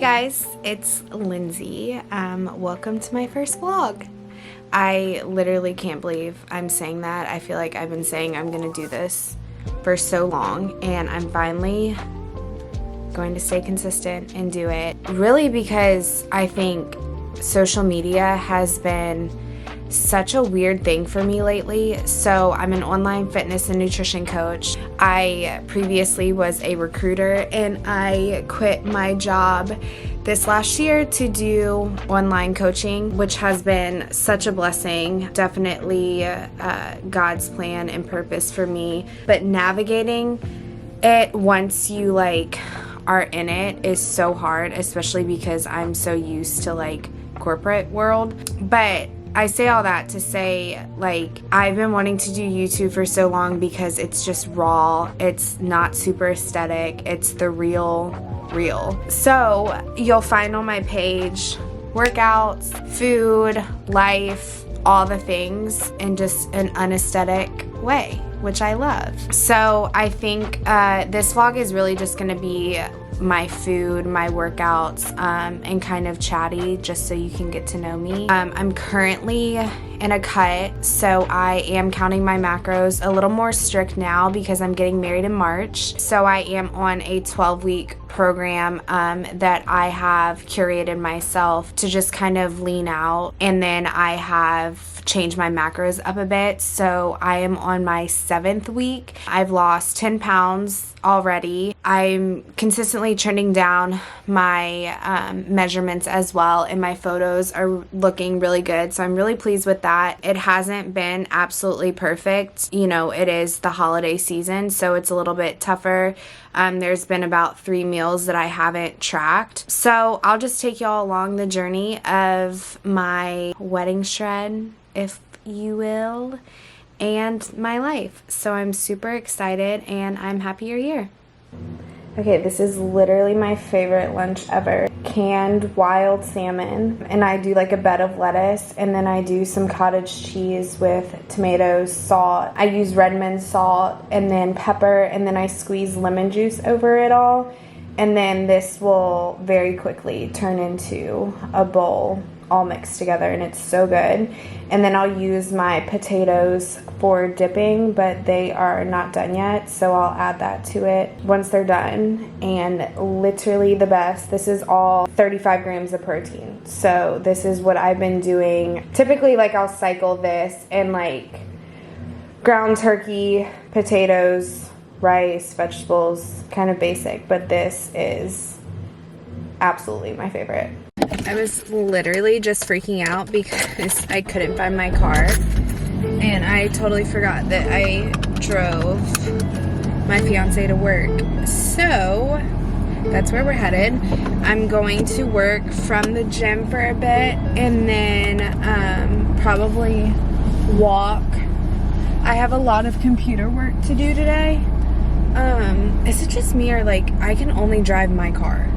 guys, it's Lindsay. Welcome to my first vlog. I literally can't believe I'm saying that. I feel like I've been saying I'm gonna do this for so long, and I'm finally going to stay consistent and do it. Really because I think social media has been such a weird thing for me lately. So I'm an online fitness and nutrition coach. I previously was a recruiter, and I quit my job this last year to do online coaching, which has been such a blessing. Definitely God's plan and purpose for me. But navigating it once you are in it is so hard, especially because I'm so used to corporate world. But I say all that to say, I've been wanting to do YouTube for so long because it's just raw. It's not super aesthetic. It's the real. So you'll find on my page workouts, food, life, all the things in just an unaesthetic way, which I love. So I think this vlog is really just gonna be my food, my workouts, and kind of chatty, just so you can get to know me. I'm currently in a cut, so I am counting my macros a little more strict now because I'm getting married in March. So I am on a 12-week program that I have curated myself to just kind of lean out, and then I have changed my macros up a bit. So I am on my 7th week. I've lost 10 pounds already. I'm consistently trending down my measurements as well, and my photos are looking really good, so I'm really pleased with that. It hasn't been absolutely perfect. You know, it is the holiday season, so it's a little bit tougher. There's been about 3 meals that I haven't tracked. So I'll just take y'all along the journey of my wedding shred, if you will, and my life. So I'm super excited, and I'm happy you're here. Okay, this is literally my favorite lunch ever. Canned wild salmon, and I do a bed of lettuce, and then I do some cottage cheese with tomatoes, salt. I use Redmond salt and then pepper, and then I squeeze lemon juice over it all, and then this will very quickly turn into a bowl all mixed together, and it's so good. And then I'll use my potatoes for dipping, but they are not done yet, so I'll add that to it once they're done. And literally the best. This is all 35 grams of protein, so this is what I've been doing. Typically I'll cycle this and ground turkey, potatoes, rice, vegetables, kind of basic, but this is absolutely my favorite. I was literally just freaking out because I couldn't find my car, and I totally forgot that I drove my fiance to work. So that's where we're headed. I'm going to work from the gym for a bit, and then probably walk. I have a lot of computer work to do today. Is it just me, or I can only drive my car?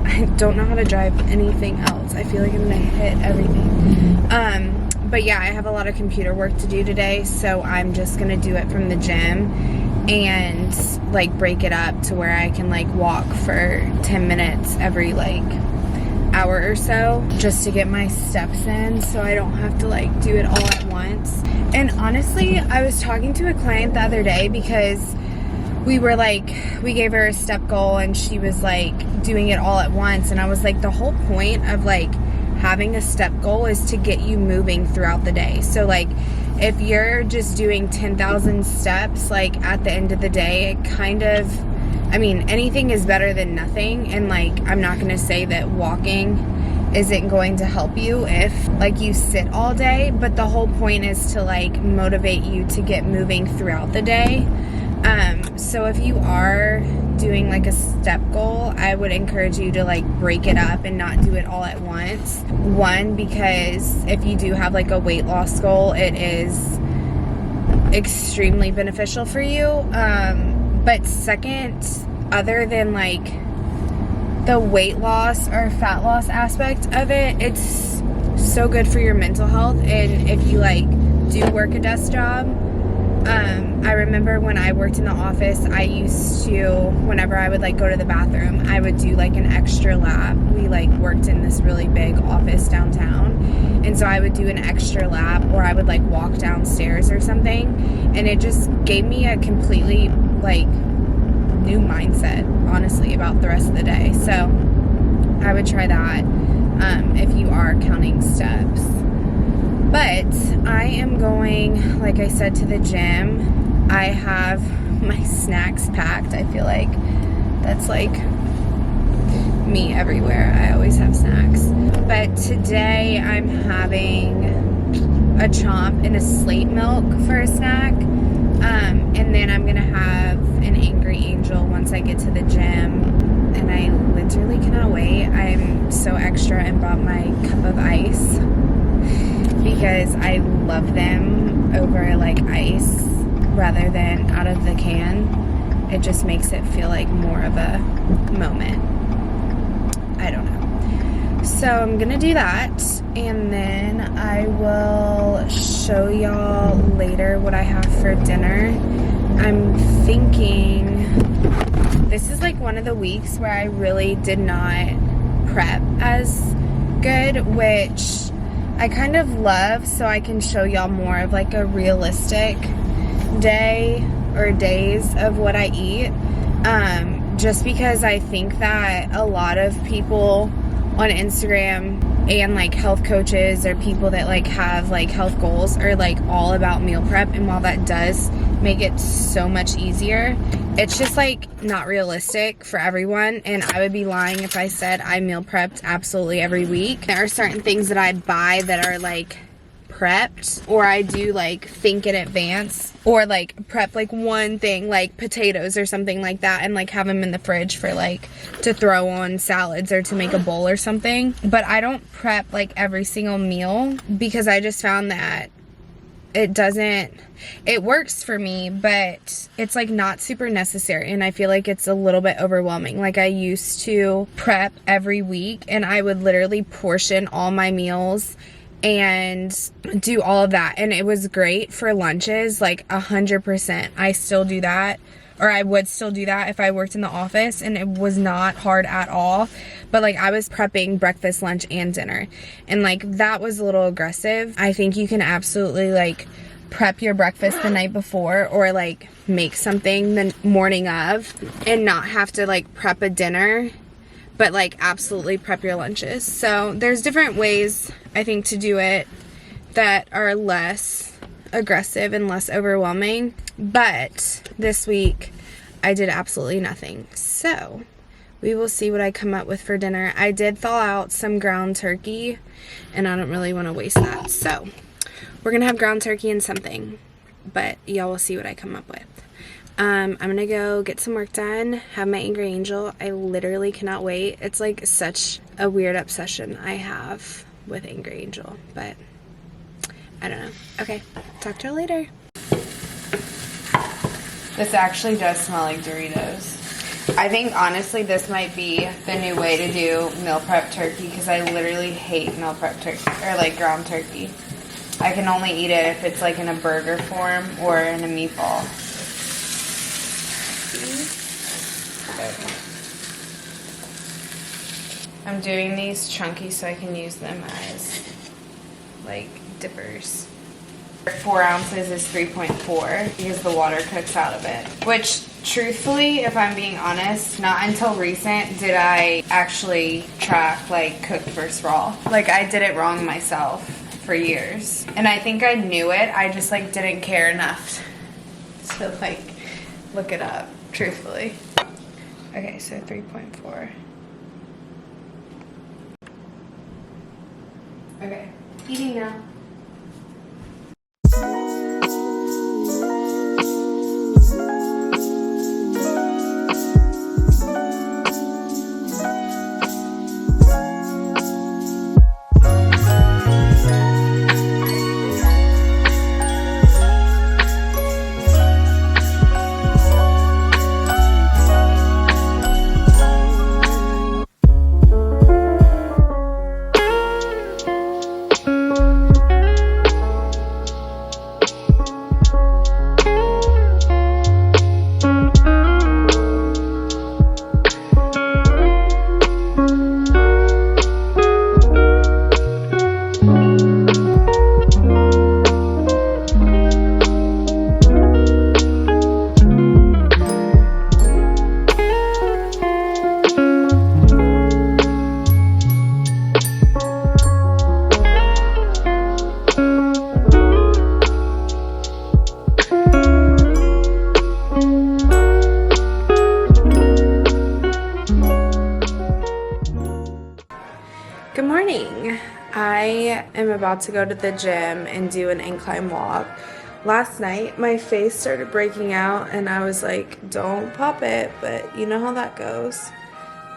I don't know how to drive anything else. I feel like I'm gonna hit everything. But yeah, I have a lot of computer work to do today, so I'm just gonna do it from the gym and break it up to where I can walk for 10 minutes every hour or so, just to get my steps in, so I don't have to do it all at once. And honestly, I was talking to a client the other day because we were we gave her a step goal, and she was doing it all at once, and I was the whole point of having a step goal is to get you moving throughout the day. So if you're just doing 10,000 steps at the end of the day, it kind of, anything is better than nothing, and I'm not going to say that walking isn't going to help you if you sit all day, but the whole point is to motivate you to get moving throughout the day. So if you are doing a step goal, I would encourage you to break it up and not do it all at once. One, because if you do have a weight loss goal, it is extremely beneficial for you. But second, other than the weight loss or fat loss aspect of it, it's so good for your mental health. And if you do work a desk job, I remember when I worked in the office, I used to, whenever I would like go to the bathroom, I would do like an extra lap. We like worked in this really big office downtown, and so I would do an extra lap, or I would like walk downstairs or something, and it just gave me a completely like new mindset, honestly, about the rest of the day. So I would try that if you are counting steps. But I am going, like I said, to the gym. I have my snacks packed. I feel like that's like me everywhere. I always have snacks. But today I'm having a chomp and a slate milk for a snack. And then I'm gonna have an Angry Angel once I get to the gym. And I literally cannot wait. I'm so extra and brought my cup of ice because I love them over like ice rather than out of the can. It just makes it feel like more of a moment. I don't know. So I'm gonna do that, and then I will show y'all later what I have for dinner. I'm thinking this is like one of the weeks where I really did not prep as good, which I kind of love, so I can show y'all more of like a realistic day or days of what I eat. Just because I think that a lot of people on Instagram and like health coaches or people that like have like health goals are like all about meal prep, and while that does make it so much easier, it's just like not realistic for everyone, and I would be lying if I said I meal prepped absolutely every week. There are certain things that I buy that are like prepped, or I do like think in advance, or like prep like one thing like potatoes or something like that and like have them in the fridge for like to throw on salads or to make a bowl or something. But I don't prep like every single meal because I just found that it works for me, but it's like not super necessary, and I feel like it's a little bit overwhelming. Like I used to prep every week and I would literally portion all my meals and do all of that, and it was great for lunches, like 100%. I still do that, or I would still do that if I worked in the office, and it was not hard at all. But like I was prepping breakfast, lunch, and dinner, and like that was a little aggressive. I think you can absolutely like prep your breakfast the night before, or like make something the morning of and not have to like prep a dinner, but like absolutely prep your lunches. So there's different ways I think to do it that are less aggressive and less overwhelming. But this week I did absolutely nothing. So we will see what I come up with for dinner. I did thaw out some ground turkey, and I don't really want to waste that. So we're gonna have ground turkey and something, but y'all will see what I come up with. I'm gonna go get some work done, have my Angry Angel. I literally cannot wait. It's like such a weird obsession I have with Angry Angel, but I don't know. Okay, talk to you later. This actually does smell like Doritos. I think honestly this might be the new way to do meal prep turkey, because I literally hate meal prep turkey, or like ground turkey. I can only eat it if it's like in a burger form or in a meatball. I'm doing these chunky so I can use them as like dippers. 4 ounces is 3.4 because the water cooks out of it. Which truthfully, if I'm being honest, not until recent did I actually track like cooked versus raw. Like I did it wrong myself for years. And I think I knew it, I just like didn't care enough to like look it up, truthfully. Okay, so 3.4. Okay, eating now. Good morning. I am about to go to the gym and do an incline walk. Last night my face started breaking out and I was like, don't pop it, but you know how that goes.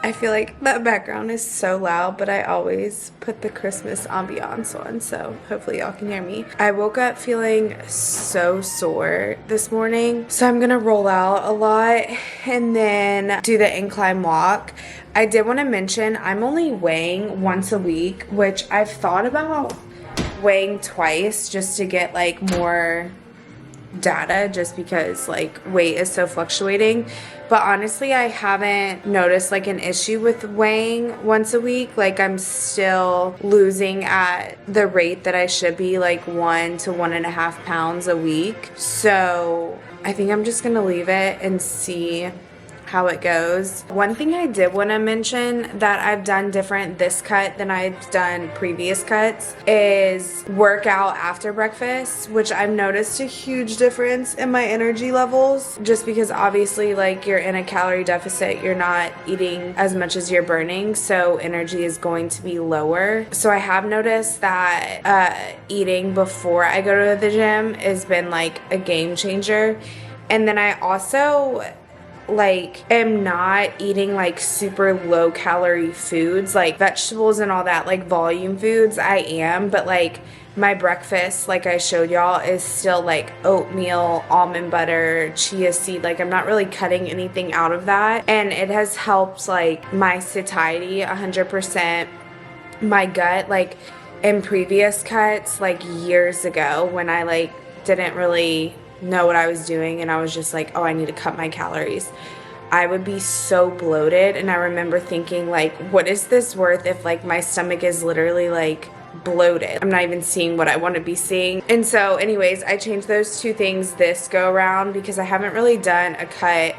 I feel like that background is so loud, but I always put the Christmas ambiance on, so hopefully y'all can hear me. I woke up feeling so sore this morning, so I'm gonna roll out a lot and then do the incline walk. I did want to mention I'm only weighing once a week, which I've thought about weighing twice just to get like more data, just because like weight is so fluctuating. But honestly, I haven't noticed like an issue with weighing once a week. Like I'm still losing at the rate that I should be, like 1 to 1.5 pounds a week. So I think I'm just gonna leave it and see how it goes. One thing I did want to mention that I've done different this cut than I've done previous cuts is work out after breakfast, which I've noticed a huge difference in my energy levels, just because obviously like you're in a calorie deficit, you're not eating as much as you're burning, so energy is going to be lower. So I have noticed that eating before I go to the gym has been like a game changer. And then I also like am not eating like super low calorie foods like vegetables and all that, like volume foods I am, but like my breakfast, like I showed y'all, is still like oatmeal, almond butter, chia seed. Like I'm not really cutting anything out of that, and it has helped like my satiety 100%, my gut. Like in previous cuts like years ago when I like didn't really know what I was doing and I was just like, oh, I need to cut my calories, I would be so bloated. And I remember thinking like, what is this worth if like my stomach is literally like bloated? I'm not even seeing what I want to be seeing. And so anyways, I changed those two things this go around because I haven't really done a cut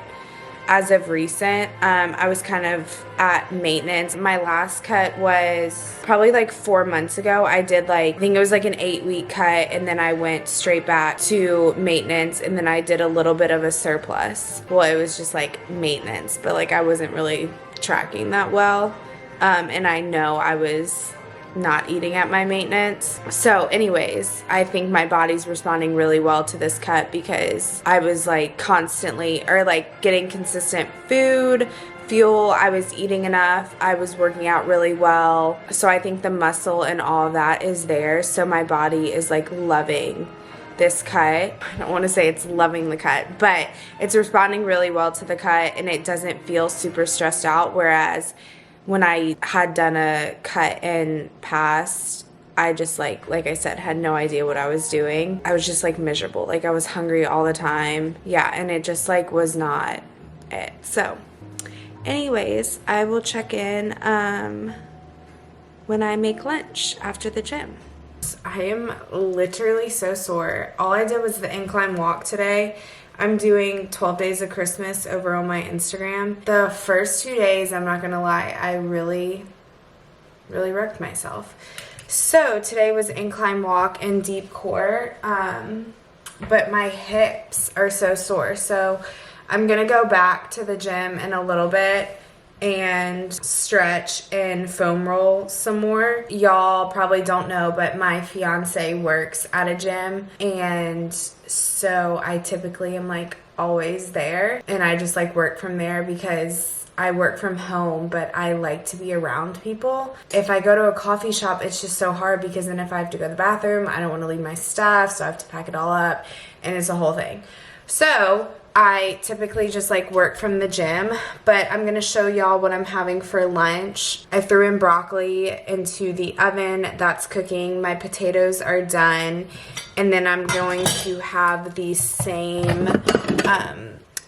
as of recent. I was kind of at maintenance. My last cut was probably like 4 months ago. I did like, I think it was like an 8-week cut, and then I went straight back to maintenance, and then I did a little bit of a surplus. Well, it was just like maintenance, but like I wasn't really tracking that well. And I know I was not eating at my maintenance. So anyways, I think my body's responding really well to this cut because I was like constantly, or like getting consistent food, fuel, I was eating enough, I was working out really well. So I think the muscle and all of that is there. So my body is like loving this cut. I don't want to say it's loving the cut, but it's responding really well to the cut, and it doesn't feel super stressed out. Whereas when I had done a cut in past, I just like I said, had no idea what I was doing. I was just like miserable. Like I was hungry all the time. Yeah, and it just like was not it. So anyways, I will check in when I make lunch after the gym. I am literally so sore. All I did was the incline walk today. I'm doing 12 Days of Christmas over on my Instagram. The first 2 days, I'm not gonna lie, I really wrecked myself. So today was incline walk and deep core, but my hips are so sore. So I'm gonna go back to the gym in a little bit and stretch and foam roll some more. Y'all probably don't know, but my fiance works at a gym, and so I typically am like always there, and I just like work from there because I work from home, but I like to be around people. If I go to a coffee shop, it's just so hard because then if I have to go to the bathroom, I don't want to leave my stuff, so I have to pack it all up, and it's a whole thing. So I typically just like work from the gym, but I'm gonna show y'all what I'm having for lunch. I threw in broccoli into the oven. That's cooking. My potatoes are done. And then I'm going to have the same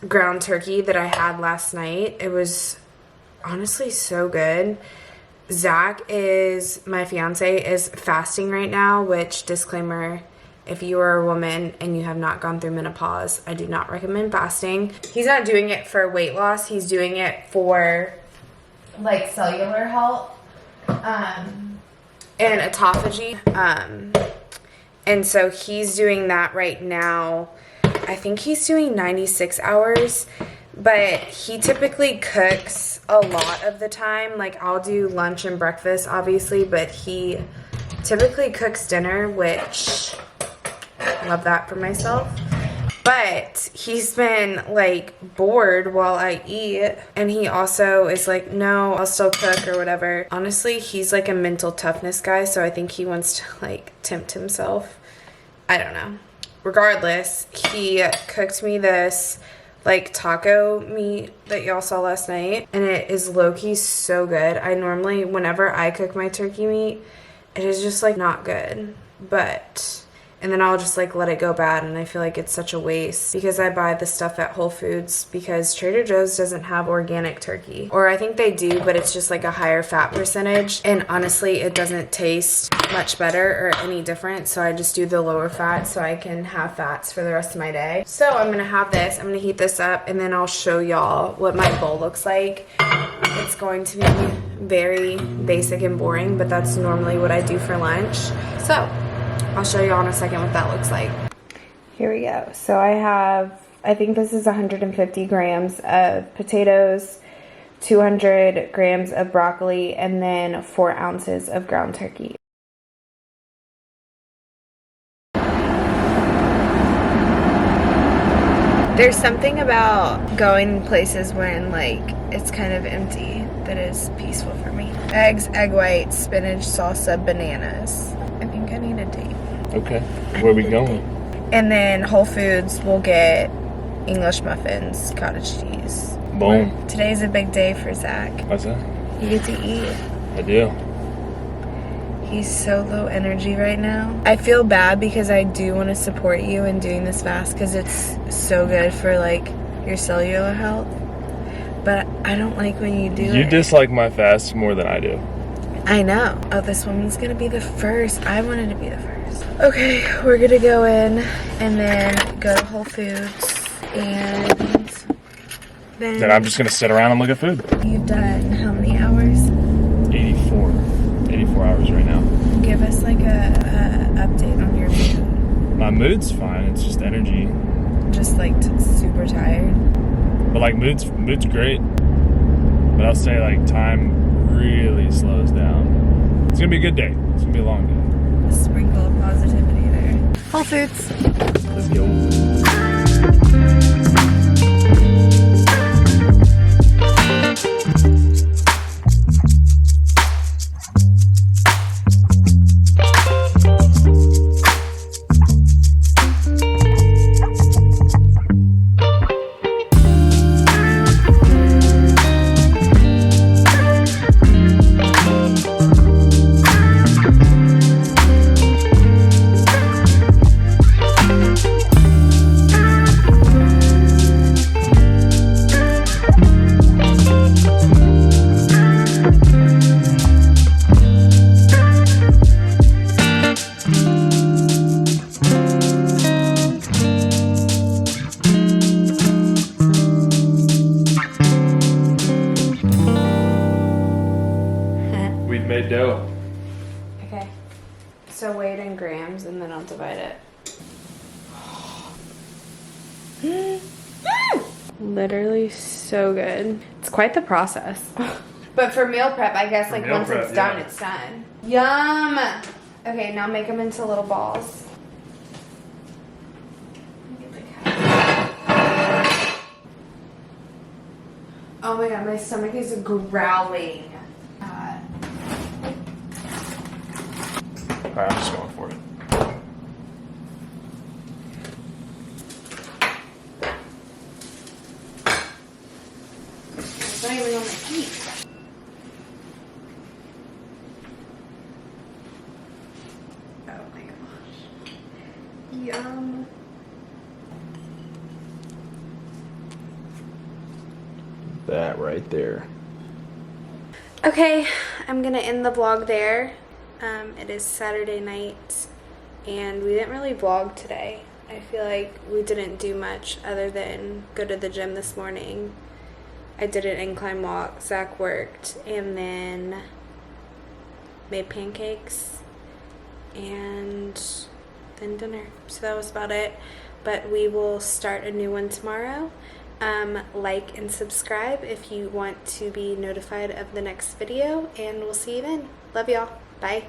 ground turkey that I had last night. It was honestly so good. Zach is, my fiance, is fasting right now, which, disclaimer, if you are a woman and you have not gone through menopause, I do not recommend fasting. He's not doing it for weight loss. He's doing it for like cellular health and autophagy. And so he's doing that right now. I think he's doing 96 hours, but he typically cooks a lot of the time. Like, I'll do lunch and breakfast, obviously, but he typically cooks dinner, which I love that for myself. But he's been, like, bored while I eat, and he also is like, no, I'll still cook or whatever. Honestly, he's like a mental toughness guy, so I think he wants to, like, tempt himself. I don't know. Regardless, he cooked me this, like, taco meat that y'all saw last night, and it is low-key so good. I normally, whenever I cook my turkey meat, it is just, like, not good, but... And then I'll just, like, let it go bad, and I feel like it's such a waste because I buy the stuff at Whole Foods because Trader Joe's doesn't have organic turkey. Or I think they do, but it's just, like, a higher fat percentage. And honestly, it doesn't taste much better or any different, so I just do the lower fat so I can have fats for the rest of my day. So I'm going to have this. I'm going to heat this up, and then I'll show y'all what my bowl looks like. It's going to be very basic and boring, but that's normally what I do for lunch. So... I'll show you in a second what that looks like. Here we go. So I think this is 150 grams of potatoes, 200 grams of broccoli, and then 4 ounces of ground turkey. There's something about going places when, like, it's kind of empty that is peaceful for me. Eggs, egg whites, spinach, salsa, bananas. I think I need a date. Okay, where are we going? And then Whole Foods will get English muffins, cottage cheese. Boom. Today's a big day for Zach. What's that? You get to eat. I do. He's so low energy right now. I feel bad because I do want to support you in doing this fast because it's so good for, like, your cellular health. But I don't like when you do it. You dislike my fast more than I do. I know. Oh, this woman's gonna be the first. I wanted to be the first. Okay, we're gonna go in and then go to Whole Foods and then I'm just gonna sit around and look at food. You've done how many hours? 84 hours right now. Give us like a update on your mood. My mood's fine, it's just energy. Just like super tired. But like mood's great. But I'll say like time really slows down. It's gonna be a good day. It's gonna be a long day. A sprinkle of positivity there. Whole Foods. Let's go. Made dough. Okay. So weigh it in grams and then I'll divide it. Literally so good. It's quite the process. But for meal prep, I guess, like, once it's done, it's done. Yum! Okay, now make them into little balls. Oh my god, my stomach is growling. Alright, I'm just going for it. It's not even on my feet. Oh my gosh. Yum. That right there. Okay, I'm gonna end the vlog there. It is Saturday night and we didn't really vlog today. I feel like we didn't do much other than go to the gym this morning. I did an incline walk, Zach worked, and then made pancakes and then dinner. So that was about it. But we will start a new one tomorrow. Like and subscribe if you want to be notified of the next video, and we'll see you then. Love y'all. Bye.